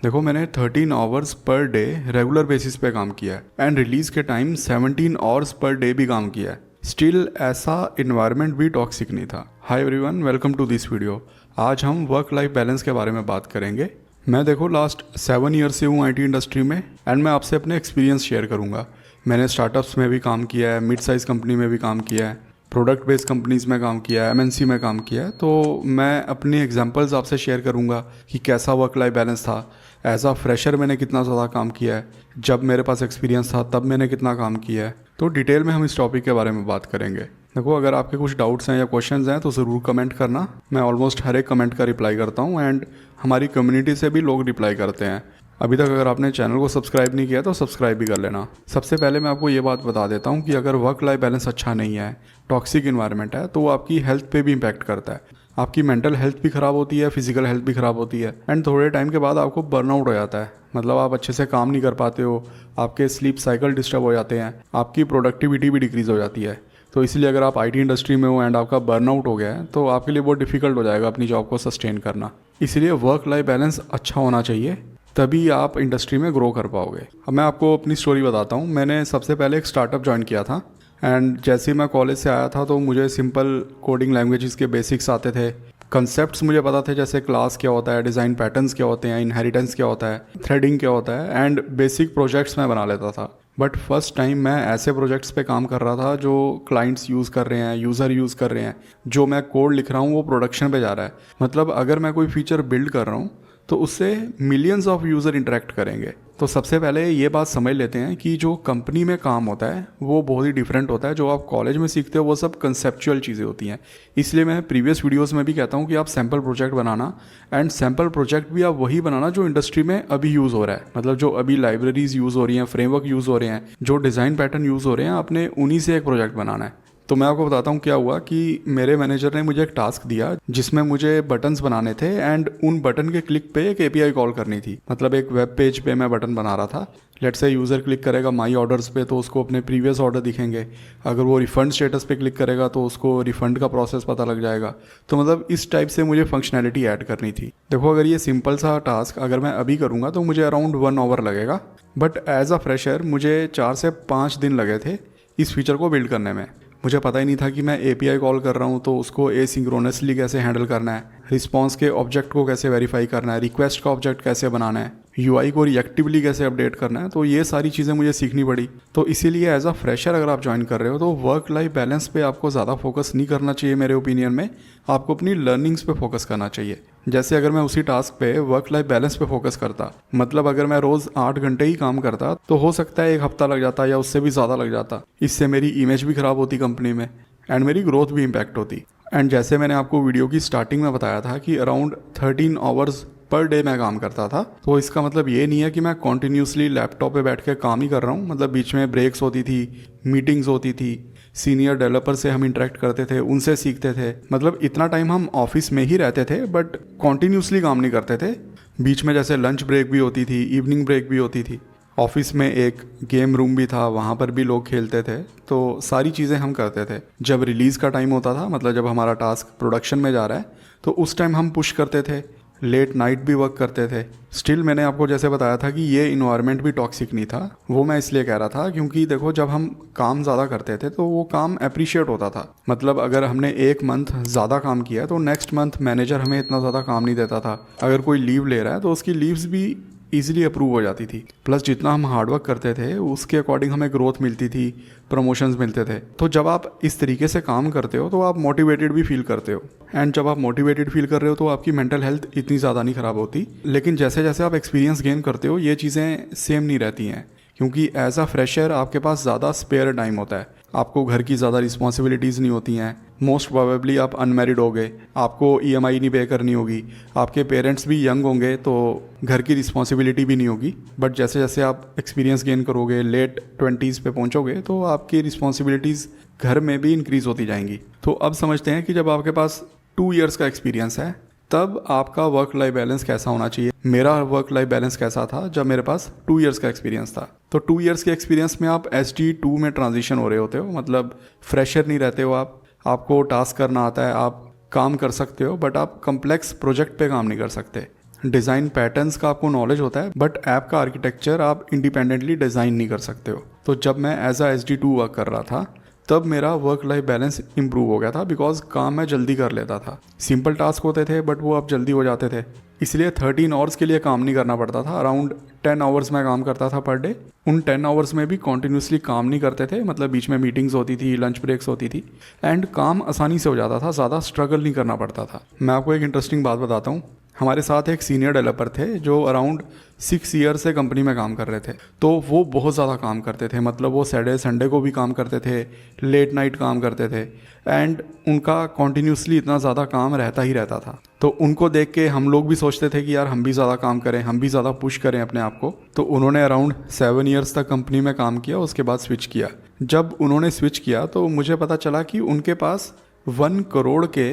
देखो, मैंने 13 hours per day regular basis पे काम किया है एंड रिलीज़ के टाइम 17 आवर्स पर डे भी काम किया है। स्टिल ऐसा इन्वायरमेंट भी टॉक्सिक नहीं था। Hi everyone, welcome to this video. आज हम वर्क लाइफ बैलेंस के बारे में बात करेंगे। मैं देखो लास्ट 7 ईयर से हूँ आईटी इंडस्ट्री में एंड मैं आपसे अपने एक्सपीरियंस शेयर करूँगा। मैंने स्टार्टअप्स में भी काम किया है, मिड साइज़ कंपनी में भी काम किया है, प्रोडक्ट बेस्ड कंपनीज़ में काम किया है, एमएनसी में काम किया है। तो मैं अपनी एग्जांपल्स आपसे शेयर करूंगा कि कैसा वर्क लाइफ बैलेंस था। एज अ फ्रेशर मैंने कितना ज़्यादा काम किया है, जब मेरे पास एक्सपीरियंस था तब मैंने कितना काम किया है। तो डिटेल में हम इस टॉपिक के बारे में बात करेंगे। देखो, अगर आपके कुछ डाउट्स हैं या क्वेश्चंस हैं तो ज़रूर कमेंट करना। मैं ऑलमोस्ट हर एक कमेंट का रिप्लाई करता हूँ एंड हमारी कम्युनिटी से भी लोग रिप्लाई करते हैं। अभी तक अगर आपने चैनल को सब्सक्राइब नहीं किया तो सब्सक्राइब भी कर लेना। सबसे पहले मैं आपको ये बात बता देता हूँ कि अगर वर्क लाइफ बैलेंस अच्छा नहीं है, टॉक्सिक इन्वायरमेंट है, तो वो आपकी हेल्थ पे भी इम्पैक्ट करता है। आपकी मेंटल हेल्थ भी ख़राब होती है, फिजिकल हेल्थ भी ख़राब होती है एंड थोड़े टाइम के बाद आपको बर्नआउट हो जाता है। मतलब आप अच्छे से काम नहीं कर पाते हो, आपके स्लीप साइकिल डिस्टर्ब हो जाते हैं, आपकी प्रोडक्टिविटी भी डिक्रीज़ हो जाती है। तो इसलिए अगर आप आईटी इंडस्ट्री में हो एंड आपका बर्नआउट हो गया है तो आपके लिए बहुत डिफिकल्ट हो जाएगा अपनी जॉब को सस्टेन करना। इसलिए वर्क लाइफ बैलेंस अच्छा होना चाहिए, तभी आप इंडस्ट्री में ग्रो कर पाओगे। अब मैं आपको अपनी स्टोरी बताता हूँ। मैंने सबसे पहले एक स्टार्टअप ज्वाइन किया था एंड जैसे ही मैं कॉलेज से आया था तो मुझे सिंपल कोडिंग लैंग्वेजेस के बेसिक्स आते थे, कंसेप्ट्स मुझे पता थे, जैसे क्लास क्या होता है, डिज़ाइन पैटर्न्स क्या होते हैं, इनहेरिटेंस क्या होता है, थ्रेडिंग क्या होता है एंड बेसिक प्रोजेक्ट्स मैं बना लेता था। बट फर्स्ट टाइम मैं ऐसे प्रोजेक्ट्स पे काम कर रहा था जो क्लाइंट्स यूज़ कर रहे हैं, यूज़र यूज़ कर रहे हैं। जो मैं कोड लिख रहा हूँ वो प्रोडक्शन पे जा रहा है। मतलब अगर मैं कोई फीचर बिल्ड कर रहा हूँ तो उससे मिलियंस ऑफ यूज़र इंटरेक्ट करेंगे। तो सबसे पहले ये बात समझ लेते हैं कि जो कंपनी में काम होता है वो बहुत ही डिफरेंट होता है। जो आप कॉलेज में सीखते हो वो सब कंसेप्चुअल चीज़ें होती हैं। इसलिए मैं प्रीवियस वीडियोस में भी कहता हूँ कि आप sample project banana and sample project भी आप वही बनाना जो इंडस्ट्री में अभी यूज़ हो रहा है। मतलब जो अभी लाइब्रेरीज यूज़ हो रही हैं, फ्रेमवर्क यूज़ हो रहे हैं, जो डिज़ाइन पैटर्न यूज़ हो रहे हैं, आपने उन्हीं से एक प्रोजेक्ट बनाना है। तो मैं आपको बताता हूँ क्या हुआ कि मेरे मैनेजर ने मुझे एक टास्क दिया जिसमें मुझे बटन्स बनाने थे एंड उन बटन के क्लिक पे एक एपीआई कॉल करनी थी। मतलब एक वेब पेज पे मैं बटन बना रहा था। लेट से यूज़र क्लिक करेगा माई ऑर्डर्स पे तो उसको अपने प्रीवियस ऑर्डर दिखेंगे। अगर वो रिफ़ंड स्टेटस पे क्लिक करेगा तो उसको रिफ़ंड का प्रोसेस पता लग जाएगा। तो मतलब इस टाइप से मुझे फंक्शनैलिटी ऐड करनी थी। देखो, अगर ये सिंपल सा टास्क अगर मैं अभी करूँगा तो मुझे अराउंड 1 आवर लगेगा, बट एज अ फ्रेशर मुझे 4 से 5 दिन लगे थे इस फीचर को बिल्ड करने में। मुझे पता ही नहीं था कि मैं एपीआई कॉल कर रहा हूँ तो उसको एसिंक्रोनसली कैसे हैंडल करना है, रिस्पांस के ऑब्जेक्ट को कैसे वेरीफाई करना है, रिक्वेस्ट का ऑब्जेक्ट कैसे बनाना है, यूआई को रिएक्टिवली कैसे अपडेट करना है। तो ये सारी चीज़ें मुझे सीखनी पड़ी। तो इसीलिए एज अ फ्रेशर अगर आप ज्वाइन कर रहे हो तो वर्क लाइफ बैलेंस पे आपको ज़्यादा फोकस नहीं करना चाहिए। मेरे ओपिनियन में आपको अपनी लर्निंग्स पे फोकस करना चाहिए। जैसे अगर मैं उसी टास्क पे वर्क लाइफ बैलेंस पे फोकस करता, मतलब अगर मैं रोज़ 8 घंटे ही काम करता तो हो सकता है 1 हफ्ता लग जाता या उससे भी ज़्यादा लग जाता। इससे मेरी इमेज भी ख़राब होती कंपनी में एंड मेरी ग्रोथ भी इम्पैक्ट होती। एंड जैसे मैंने आपको वीडियो की स्टार्टिंग में बताया था कि अराउंड 13 आवर्स पर डे मैं काम करता था। तो इसका मतलब ये नहीं है कि मैं कॉन्टीन्यूसली लैपटॉप पे बैठ के काम ही कर रहा हूँ। मतलब बीच में ब्रेक्स होती थी, मीटिंग्स होती थी, सीनियर डेवलपर से हम इंटरेक्ट करते थे, उनसे सीखते थे। मतलब इतना टाइम हम ऑफिस में ही रहते थे बट कॉन्टीन्यूसली काम नहीं करते थे। बीच में जैसे लंच ब्रेक भी होती थी, इवनिंग ब्रेक भी होती थी। ऑफिस में एक गेम रूम भी था, वहाँ पर भी लोग खेलते थे। तो सारी चीज़ें हम करते थे। जब रिलीज़ का टाइम होता था, मतलब जब हमारा टास्क प्रोडक्शन में जा रहा है, तो उस टाइम हम पुश करते थे, लेट नाइट भी वर्क करते थे। स्टिल मैंने आपको जैसे बताया था कि ये इन्वायरमेंट भी टॉक्सिक नहीं था। वो मैं इसलिए कह रहा था क्योंकि देखो, जब हम काम ज़्यादा करते थे तो वो काम अप्रिशिएट होता था। मतलब अगर हमने 1 मंथ ज़्यादा काम किया तो नेक्स्ट मंथ मैनेजर हमें इतना ज़्यादा काम नहीं देता था। अगर कोई लीव ले रहा है तो उसकी लीव्स भी ईजिली अप्रूव हो जाती थी। प्लस जितना हम हार्डवर्क करते थे उसके अकॉर्डिंग हमें ग्रोथ मिलती थी, प्रमोशंस मिलते थे। तो जब आप इस तरीके से काम करते हो तो आप मोटिवेटेड भी फील करते हो एंड जब आप मोटिवेटेड फील कर रहे हो तो आपकी मेंटल हेल्थ इतनी ज़्यादा नहीं ख़राब होती। लेकिन जैसे जैसे आप एक्सपीरियंस गेन करते हो ये चीज़ें सेम नहीं रहती हैं, क्योंकि एज अ फ्रेशर आपके पास ज़्यादा स्पेयर टाइम होता है। आपको घर की ज़्यादा रिस्पॉन्सिबिलिटीज़ नहीं होती हैं। मोस्ट प्रोबेबली आप अनमैरिड होगे, आपको ईएमआई नहीं पे करनी होगी, आपके पेरेंट्स भी यंग होंगे तो घर की रिस्पॉन्सिबिलिटी भी नहीं होगी। बट जैसे जैसे आप एक्सपीरियंस गेन करोगे, लेट 20s पे पहुंचोगे तो आपकी रिस्पॉन्सिबिलिटीज़ घर में भी इंक्रीज़ होती जाएंगी। तो अब समझते हैं कि जब आपके पास 2 ईयर्स का एक्सपीरियंस है तब आपका वर्क लाइफ बैलेंस कैसा होना चाहिए। मेरा वर्क लाइफ बैलेंस कैसा था जब मेरे पास 2 ईयर्स का एक्सपीरियंस था। तो 2 ईयर्स के एक्सपीरियंस में आप SD2 में ट्रांजिशन हो रहे होते हो। मतलब फ्रेशर नहीं रहते हो आप, आपको टास्क करना आता है, आप काम कर सकते हो बट आप कम्प्लेक्स प्रोजेक्ट पे काम नहीं कर सकते। डिज़ाइन पैटर्न्स का आपको नॉलेज होता है, बट ऐप का आर्किटेक्चर आप इंडिपेंडेंटली डिज़ाइन नहीं कर सकते हो। तो जब मैं एज अ SD2 वर्क कर रहा था तब मेरा वर्क लाइफ बैलेंस इंप्रूव हो गया था, बिकॉज काम मैं जल्दी कर लेता था। सिंपल टास्क होते थे बट वो अब जल्दी हो जाते थे, इसलिए 13 आवर्स के लिए काम नहीं करना पड़ता था। अराउंड 10 आवर्स में काम करता था पर डे। उन 10 आवर्स में भी कॉन्टिन्यूसली काम नहीं करते थे, मतलब बीच में मीटिंग्स होती थी, लंच ब्रेक्स होती थी, एंड काम आसानी से हो जाता था, ज़्यादा स्ट्रगल नहीं करना पड़ता था। मैं आपको एक इंटरेस्टिंग बात बताता हूँ। हमारे साथ एक सीनियर डेवलपर थे जो अराउंड 6 ईयर से कंपनी में काम कर रहे थे। तो वो बहुत ज़्यादा काम करते थे, मतलब वो सैटरडे संडे को भी काम करते थे, लेट नाइट काम करते थे, एंड उनका कॉन्टीन्यूसली इतना ज़्यादा काम रहता ही रहता था। तो उनको देख के हम लोग भी सोचते थे कि यार हम भी ज़्यादा काम करें, हम भी ज़्यादा पुश करें अपने आप को। तो उन्होंने अराउंड 7 ईयर्स तक कंपनी में काम किया, उसके बाद स्विच किया। जब उन्होंने स्विच किया तो मुझे पता चला कि उनके पास 1 करोड़ के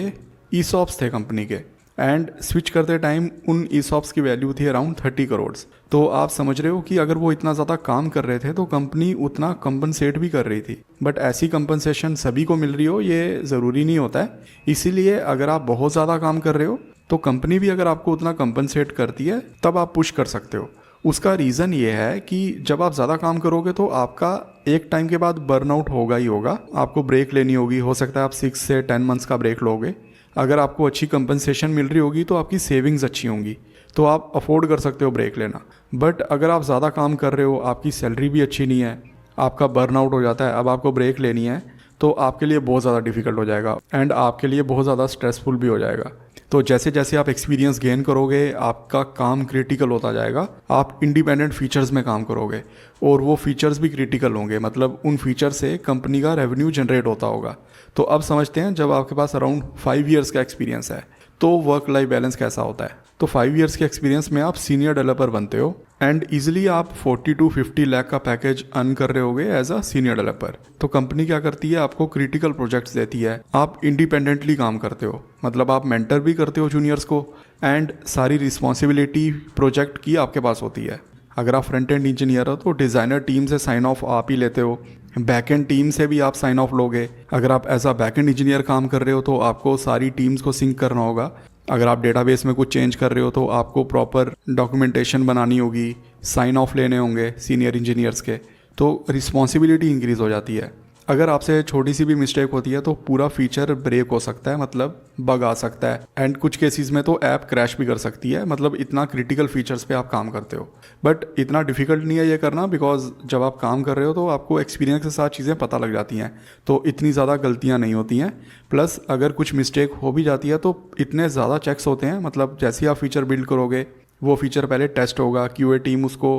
ESOPs थे कंपनी के, एंड स्विच करते टाइम उन ESOPs की वैल्यू थी अराउंड 30 करोड़। तो आप समझ रहे हो कि अगर वो इतना ज़्यादा काम कर रहे थे तो कंपनी उतना कंपनसेट भी कर रही थी। बट ऐसी कंपनसेशन सभी को मिल रही हो ये ज़रूरी नहीं होता है। इसीलिए अगर आप बहुत ज़्यादा काम कर रहे हो तो कंपनी भी अगर आपको उतना कंपनसेट करती है तब आप पुश कर सकते हो। उसका रीज़न ये है कि जब आप ज़्यादा काम करोगे तो आपका एक टाइम के बाद बर्नआउट होगा ही होगा, आपको ब्रेक लेनी होगी। हो सकता है आप 6 से 10 मंथ्स का ब्रेक लोगे। अगर आपको अच्छी कंपनसेशन मिल रही होगी तो आपकी सेविंग्स अच्छी होंगी, तो आप अफोर्ड कर सकते हो ब्रेक लेना। बट अगर आप ज़्यादा काम कर रहे हो, आपकी सैलरी भी अच्छी नहीं है, आपका बर्नआउट हो जाता है, अब आपको ब्रेक लेनी है, तो आपके लिए बहुत ज़्यादा डिफिकल्ट हो जाएगा एंड आपके लिए बहुत ज़्यादा स्ट्रेसफुल भी हो जाएगा। तो जैसे जैसे आप एक्सपीरियंस गेन करोगे आपका काम क्रिटिकल होता जाएगा, आप इंडिपेंडेंट फीचर्स में काम करोगे और वो फीचर्स भी क्रिटिकल होंगे, मतलब उन फीचर से कंपनी का रेवेन्यू जनरेट होता होगा। तो अब समझते हैं जब आपके पास अराउंड 5 ईयर्स का एक्सपीरियंस है तो वर्क लाइफ बैलेंस कैसा होता है। तो 5 ईयर्स के एक्सपीरियंस में आप सीनियर डेवलपर बनते हो एंड ईजिली आप 40 to 50 लाख का पैकेज अर्न कर रहे होगे एज अ सीनियर डेवलपर। तो कंपनी क्या करती है, आपको क्रिटिकल प्रोजेक्ट्स देती है, आप इंडिपेंडेंटली काम करते हो, मतलब आप मेंटर भी करते हो जूनियर्स को, एंड सारी रिस्पॉन्सिबिलिटी प्रोजेक्ट की आपके पास होती है। अगर आप फ्रंट एंड इंजीनियर हो तो डिज़ाइनर टीम से साइन ऑफ आप ही लेते हो, बैक एंड टीम से भी आप साइन ऑफ लोगे। अगर आप as a back end engineer काम कर रहे हो तो आपको सारी टीम्स को सिंक करना होगा। अगर आप डेटाबेस में कुछ चेंज कर रहे हो तो आपको प्रॉपर डॉक्यूमेंटेशन बनानी होगी, साइन ऑफ लेने होंगे सीनियर इंजीनियर्स के, तो रिस्पॉन्सिबिलिटी इंक्रीज़ हो जाती है। अगर आपसे छोटी सी भी मिस्टेक होती है तो पूरा फीचर ब्रेक हो सकता है, मतलब बग आ सकता है, एंड कुछ केसेस में तो ऐप क्रैश भी कर सकती है। मतलब इतना क्रिटिकल फीचर्स पे आप काम करते हो, बट इतना डिफिकल्ट नहीं है ये करना, बिकॉज जब आप काम कर रहे हो तो आपको एक्सपीरियंस के साथ चीज़ें पता लग जाती हैं, तो इतनी ज़्यादा गलतियाँ नहीं होती हैं। प्लस अगर कुछ मिस्टेक हो भी जाती है तो इतने ज़्यादा चेक्स होते हैं, मतलब जैसे ही आप फीचर बिल्ड करोगे वो फीचर पहले टेस्ट होगा, QA टीम उसको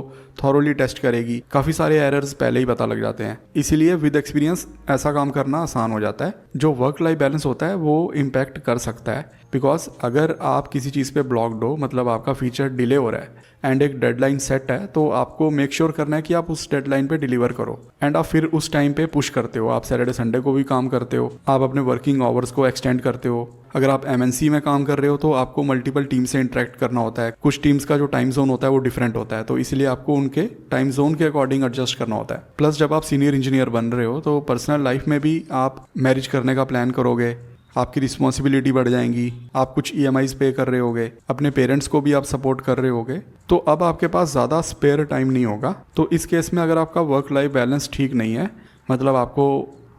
थॉरोली टेस्ट करेगी, काफ़ी सारे एरर्स पहले ही पता लग जाते हैं। इसीलिए विद एक्सपीरियंस ऐसा काम करना आसान हो जाता है। जो वर्क लाइफ बैलेंस होता है वो इम्पैक्ट कर सकता है, बिकॉज अगर आप किसी चीज़ पे ब्लॉक्ड हो, मतलब आपका फीचर डिले हो रहा है एंड एक डेडलाइन सेट है, तो आपको मेक श्योर करना है कि आप उस डेडलाइन पे डिलीवर करो, एंड आप फिर उस टाइम पे पुश करते हो। आप सैटरडे संडे को भी काम करते हो, आप अपने वर्किंग आवर्स को एक्सटेंड करते हो। अगर आप MNC में काम कर रहे हो तो आपको मल्टीपल टीम से इंटरेक्ट करना होता है, कुछ टीम्स का जो टाइम जोन होता है वो डिफरेंट होता है, तो इसलिए आपको उनके टाइम जोन के अकॉर्डिंग एडजस्ट करना होता है। प्लस जब आप सीनियर इंजीनियर बन रहे हो तो पर्सनल लाइफ में भी आप मैरिज करने का प्लान करोगे, आपकी रिस्पॉन्सिबिलिटी बढ़ जाएंगी, आप कुछ EMIs पे कर रहे होगे, अपने पेरेंट्स को भी आप सपोर्ट कर रहे होगे, तो अब आपके पास ज़्यादा स्पेयर टाइम नहीं होगा। तो इस केस में अगर आपका वर्क लाइफ बैलेंस ठीक नहीं है, मतलब आपको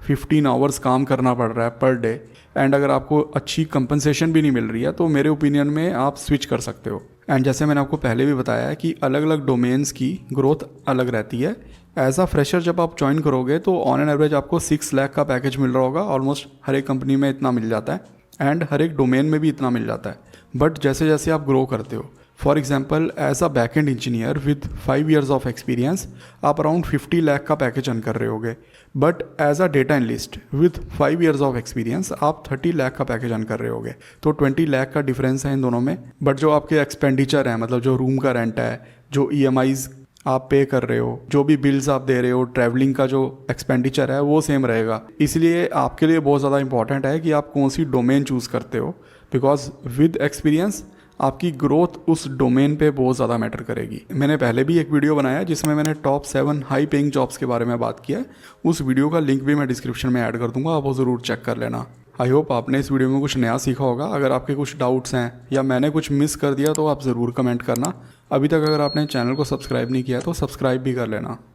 15 आवर्स काम करना पड़ रहा है पर डे, एंड अगर आपको अच्छी कंपनसेशन भी नहीं मिल रही है, तो मेरे ओपिनियन में आप स्विच कर सकते हो। एंड जैसे मैंने आपको पहले भी बताया है कि अलग अलग डोमेन्स की ग्रोथ अलग रहती है। एज अ फ्रेशर जब आप ज्वाइन करोगे तो ऑन एन एवरेज आपको 6 लाख का पैकेज मिल रहा होगा, ऑलमोस्ट हर एक कंपनी में इतना मिल जाता है, एंड हर एक डोमेन में भी इतना मिल जाता है। बट जैसे जैसे आप ग्रो करते हो, for example as a back end engineer with 5 years of experience आप अराउंड 50 लाख का पैकेज अर्न कर रहे होगे, but as a data analyst with 5 years of experience आप 30 लाख का पैकेज अर्न कर रहे होगे। तो 20 लाख का डिफरेंस है इन दोनों में। बट जो आपके एक्सपेंडिचर है, मतलब जो रूम का रेंट है, जो EMIs आप पे कर रहे हो, जो भी बिल्स आप दे रहे हो, ट्रैवलिंग का जो एक्सपेंडिचर है वो सेम रहेगा। इसलिए आपके लिए बहुत ज़्यादा इंपॉर्टेंट है कि आप कौन सी डोमेन चूज़ करते हो, बिकॉज विद एक्सपीरियंस आपकी ग्रोथ उस डोमेन पे बहुत ज़्यादा मैटर करेगी। मैंने पहले भी एक वीडियो बनाया जिसमें मैंने टॉप 7 हाई पेइंग जॉब्स के बारे में बात किया है, उस वीडियो का लिंक भी मैं डिस्क्रिप्शन में ऐड कर दूंगा, आप वो ज़रूर चेक कर लेना। आई होप आपने इस वीडियो में कुछ नया सीखा होगा। अगर आपके कुछ डाउट्स हैं या मैंने कुछ मिस कर दिया तो आप ज़रूर कमेंट करना। अभी तक अगर आपने चैनल को सब्सक्राइब नहीं किया तो सब्सक्राइब भी कर लेना।